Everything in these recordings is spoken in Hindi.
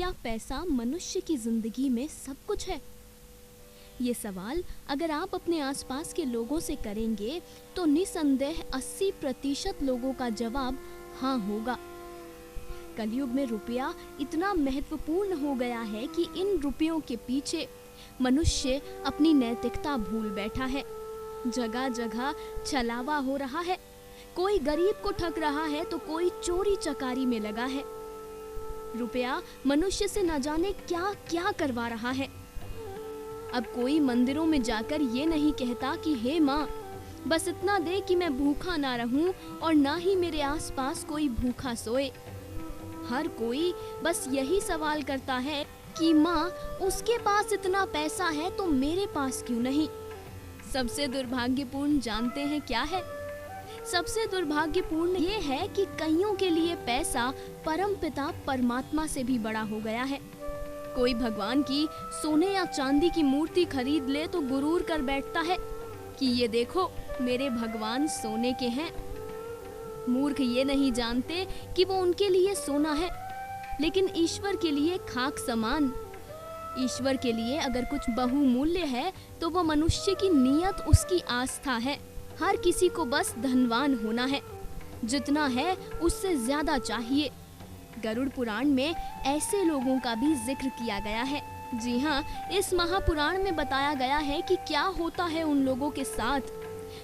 क्या पैसा मनुष्य की जिंदगी में सब कुछ है? ये सवाल अगर आप अपने आसपास के लोगों से करेंगे तो निसंदेह 80% लोगों का जवाब हाँ होगा। कलयुग में रुपया इतना महत्वपूर्ण हो गया है कि इन रुपयों के पीछे मनुष्य अपनी नैतिकता भूल बैठा है। जगह जगह छलावा हो रहा है, कोई गरीब को ठग रहा है तो कोई चोरी चकारी में लगा है। रुपया मनुष्य से न जाने क्या क्या करवा रहा है। अब कोई मंदिरों में जाकर ये नहीं कहता कि हे माँ, बस इतना दे कि मैं भूखा ना रहूं और ना ही मेरे आसपास कोई भूखा सोए। हर कोई बस यही सवाल करता है कि माँ, उसके पास इतना पैसा है तो मेरे पास क्यों नहीं? सबसे दुर्भाग्यपूर्ण जानते हैं क्या है? सबसे दुर्भाग्यपूर्ण ये है कि कईयों के लिए पैसा परमपिता परमात्मा से भी बड़ा हो गया है। कोई भगवान की सोने या चांदी की मूर्ति खरीद ले तो गुरूर कर बैठता है कि ये देखो मेरे भगवान सोने के हैं। मूर्ख ये नहीं जानते कि वो उनके लिए सोना है, लेकिन ईश्वर के लिए खाक समान। ईश्वर के लिए अगर कुछ बहुमूल्य है तो वो मनुष्य की नियत, उसकी आस्था है। हर किसी को बस धनवान होना है, जितना है उससे ज्यादा चाहिए। गरुड़ पुराण में ऐसे लोगों का भी जिक्र किया गया है। जी हाँ, इस महापुराण में बताया गया है कि क्या होता है उन लोगों के साथ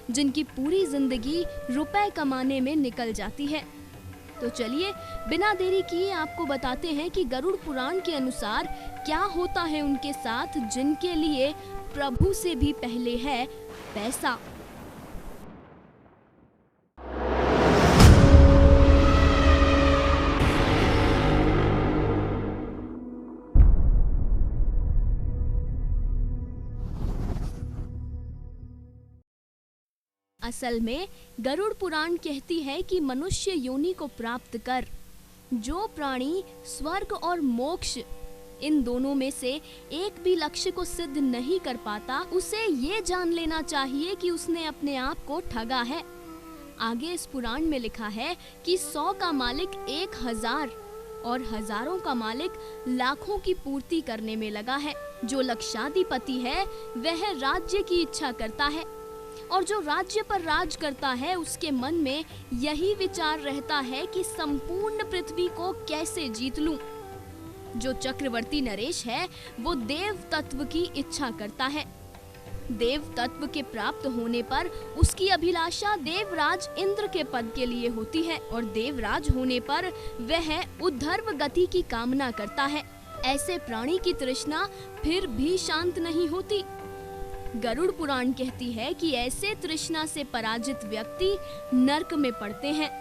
जिनकी पूरी जिंदगी रुपए कमाने में निकल जाती है। तो चलिए बिना देरी किए आपको बताते हैं कि गरुड़ पुराण के अनुसार क्या होता है उनके साथ जिनके लिए प्रभु से भी पहले है पैसा। असल में गरुड़ पुराण कहती है कि मनुष्य योनि को प्राप्त कर जो प्राणी स्वर्ग और मोक्ष इन दोनों में से एक भी लक्ष्य को सिद्ध नहीं कर पाता, उसे ये जान लेना चाहिए कि उसने अपने आप को ठगा है। आगे इस पुराण में लिखा है कि 100 का मालिक 1000 और हजारों का मालिक लाखों की पूर्ति करने में लगा है। जो लक्षाधिपति है वह राज्य की इच्छा करता है और जो राज्य पर राज करता है उसके मन में यही विचार रहता है कि संपूर्ण पृथ्वी को कैसे जीत लूं। जो चक्रवर्ती नरेश है वो देव तत्व की इच्छा करता है। देव तत्व के प्राप्त होने पर उसकी अभिलाषा देवराज इंद्र के पद के लिए होती है और देवराज होने पर वह उद्धर्व गति की कामना करता है। ऐसे प्राणी की तृष्णा फिर भी शांत नहीं होती। गरुड़ पुराण कहती है कि ऐसे तृष्णा से पराजित व्यक्ति नरक में पड़ते हैं,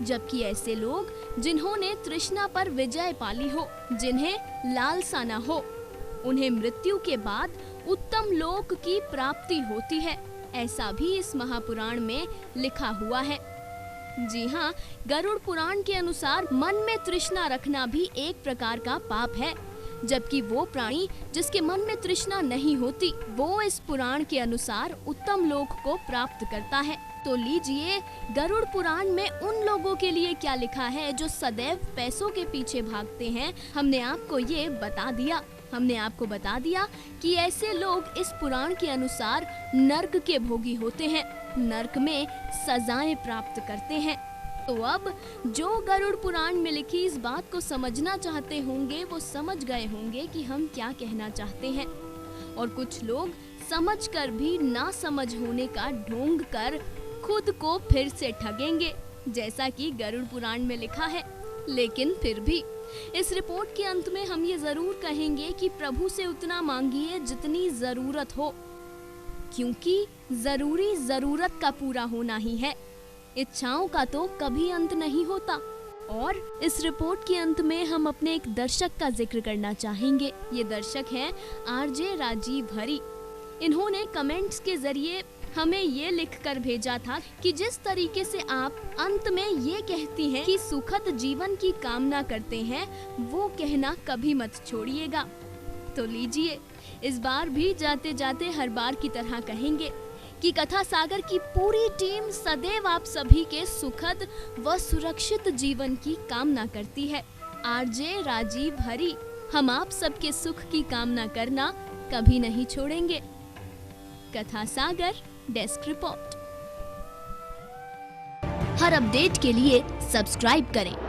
जबकि ऐसे लोग जिन्होंने तृष्णा पर विजय पाली हो, जिन्हें लालसा न हो, उन्हें मृत्यु के बाद उत्तम लोक की प्राप्ति होती है। ऐसा भी इस महापुराण में लिखा हुआ है। जी हाँ, गरुड़ पुराण के अनुसार मन में तृष्णा रखना भी एक प्रकार का पाप है, जबकि वो प्राणी जिसके मन में तृष्णा नहीं होती वो इस पुराण के अनुसार उत्तम लोक को प्राप्त करता है। तो लीजिए गरुड़ पुराण में उन लोगों के लिए क्या लिखा है जो सदैव पैसों के पीछे भागते हैं। हमने आपको बता दिया कि ऐसे लोग इस पुराण के अनुसार नर्क के भोगी होते हैं, नर्क में सजाएं प्राप्त करते हैं। तो अब जो गरुड़ पुराण में लिखी इस बात को समझना चाहते होंगे वो समझ गए होंगे कि हम क्या कहना चाहते हैं, और कुछ लोग समझकर भी ना समझ होने का ढोंग कर खुद को फिर से ठगेंगे, जैसा कि गरुड़ पुराण में लिखा है। लेकिन फिर भी इस रिपोर्ट के अंत में हम ये जरूर कहेंगे कि प्रभु से उतना मांगिए जितनी जरूरत हो, क्योंकि जरूरी जरूरत का पूरा होना ही है, इच्छाओं का तो कभी अंत नहीं होता। और इस रिपोर्ट के अंत में हम अपने एक दर्शक का जिक्र करना चाहेंगे। ये दर्शक हैं आरजे राजीव हरी। इन्होंने कमेंट्स के जरिए हमें ये लिखकर भेजा था कि जिस तरीके से आप अंत में ये कहती हैं कि सुखद जीवन की कामना करते हैं, वो कहना कभी मत छोड़िएगा। तो लीजिए इस बार भी जाते जाते हर बार की तरह कहेंगे कि कथा सागर की पूरी टीम सदैव आप सभी के सुखद व सुरक्षित जीवन की कामना करती है। आरजे राजीव हरी। हम आप सबके सुख की कामना करना कभी नहीं छोड़ेंगे। कथा सागर डेस्क रिपोर्ट। हर अपडेट के लिए सब्सक्राइब करें